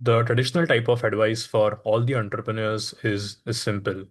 The traditional type of advice for all the entrepreneurs is simple.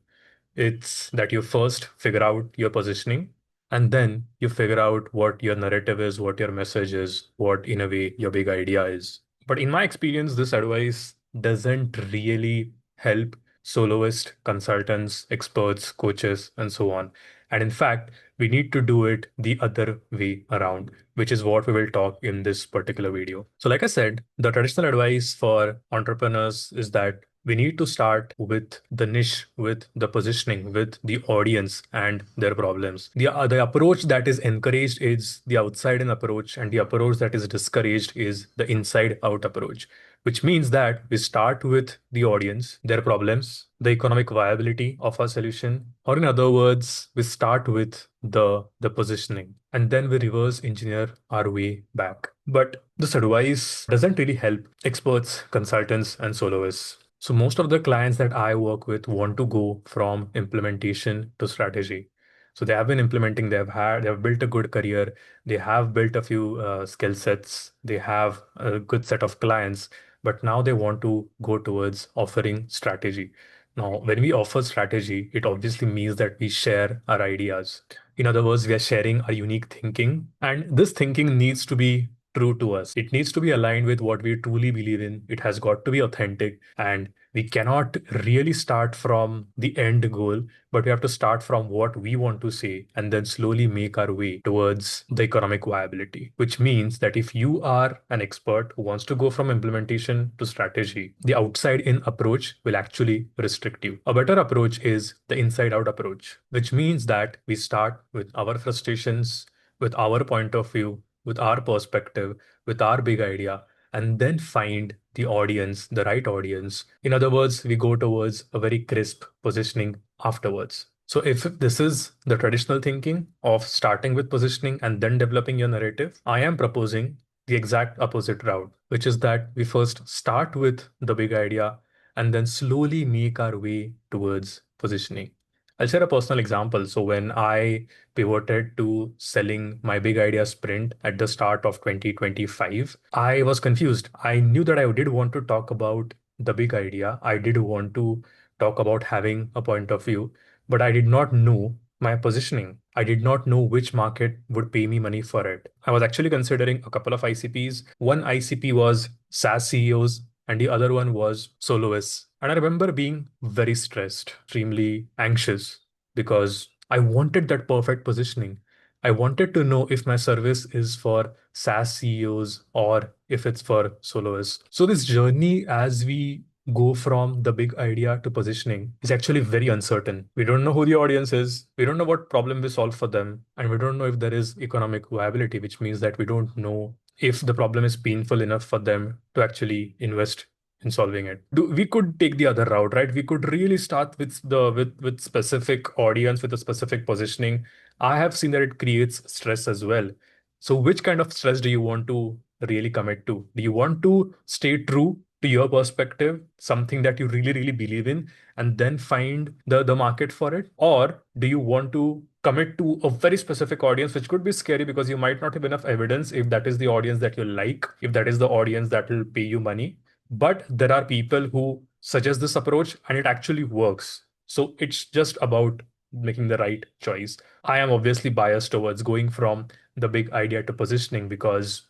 It's that you first figure out your positioning and then you figure out what your narrative is, what your message is, what in a way your big idea is. But in my experience, this advice doesn't really help soloist, consultants, experts, coaches, and so on. And in fact, we need to do it the other way around, which is what we will talk in this particular video. So, like I said, the traditional advice for entrepreneurs is that we need to start with the niche, with the positioning, with the audience and their problems. The approach that is encouraged is the outside in approach, and the approach that is discouraged is the inside out approach, which means that we start with the audience, their problems, the economic viability of our solution, or in other words, we start with the positioning and then we reverse engineer our way back. But this advice doesn't really help experts, consultants, and soloists. So most of the clients that I work with want to go from implementation to strategy. So they have been implementing, they have built a good career, they have built a few skill sets, they have a good set of clients, but now they want to go towards offering strategy. Now, when we offer strategy, it obviously means that we share our ideas. In other words, we are sharing our unique thinking, and this thinking needs to be true to us. It needs to be aligned with what we truly believe in. It has got to be authentic, and we cannot really start from the end goal, but we have to start from what we want to say and then slowly make our way towards the economic viability. Which means that if you are an expert who wants to go from implementation to strategy, the outside in approach will actually restrict you. A better approach is the inside out approach, which means that we start with our frustrations, with our point of view, with our perspective, with our big idea, and then find the audience, the right audience. In other words, we go towards a very crisp positioning afterwards. So if this is the traditional thinking of starting with positioning and then developing your narrative, I am proposing the exact opposite route, which is that we first start with the big idea and then slowly make our way towards positioning. I'll share a personal example. So when I pivoted to selling my big idea sprint at the start of 2025, I was confused. I knew that I did want to talk about the big idea. I did want to talk about having a point of view, but I did not know my positioning. I did not know which market would pay me money for it. I was actually considering a couple of ICPs. One ICP was SaaS CEOs, and the other one was soloists. And I remember being very stressed, extremely anxious, because I wanted that perfect positioning. I wanted to know if my service is for SaaS CEOs or if it's for soloists. So this journey as we go from the big idea to positioning is actually very uncertain. We don't know who the audience is. We don't know what problem we solve for them. And we don't know if there is economic viability, which means that we don't know if the problem is painful enough for them to actually invest in solving it. We could take the other route, right? We could really start with specific audience, with a specific positioning. I have seen that it creates stress as well. So which kind of stress do you want to really commit to? Do you want to stay true to your perspective, something that you really, really believe in, and then find the market for it? Or do you want to commit to a very specific audience, which could be scary because you might not have enough evidence if that is the audience that you like, if that is the audience that will pay you money? But there are people who suggest this approach and it actually works. So it's just about making the right choice. I am obviously biased towards going from the big idea to positioning because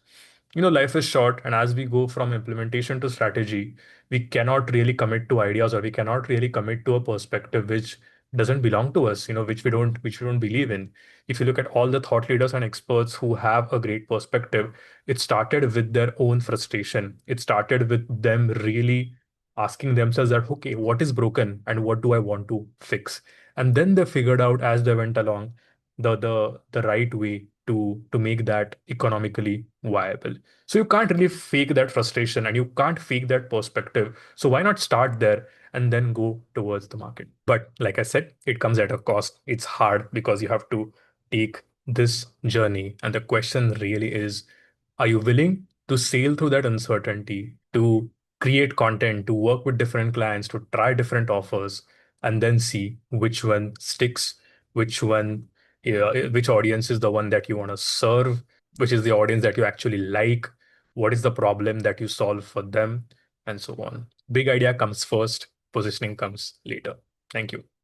life is short, and as we go from implementation to strategy, we cannot really commit to ideas, or we cannot really commit to a perspective which doesn't belong to us, which we don't believe in. If you look at all the thought leaders and experts who have a great perspective, it started with their own frustration. It started with them really asking themselves that, okay, what is broken and what do I want to fix? And then they figured out as they went along the right way to make that economically viable. So you can't really fake that frustration and you can't fake that perspective. So why not start there and then go towards the market? But like I said, it comes at a cost. It's hard because you have to take this journey. And the question really is, are you willing to sail through that uncertainty, to create content, to work with different clients, to try different offers, and then see which one sticks, which one, which audience is the one that you want to serve, which is the audience that you actually like, what is the problem that you solve for them, and so on. Big idea comes first, positioning comes later. Thank you.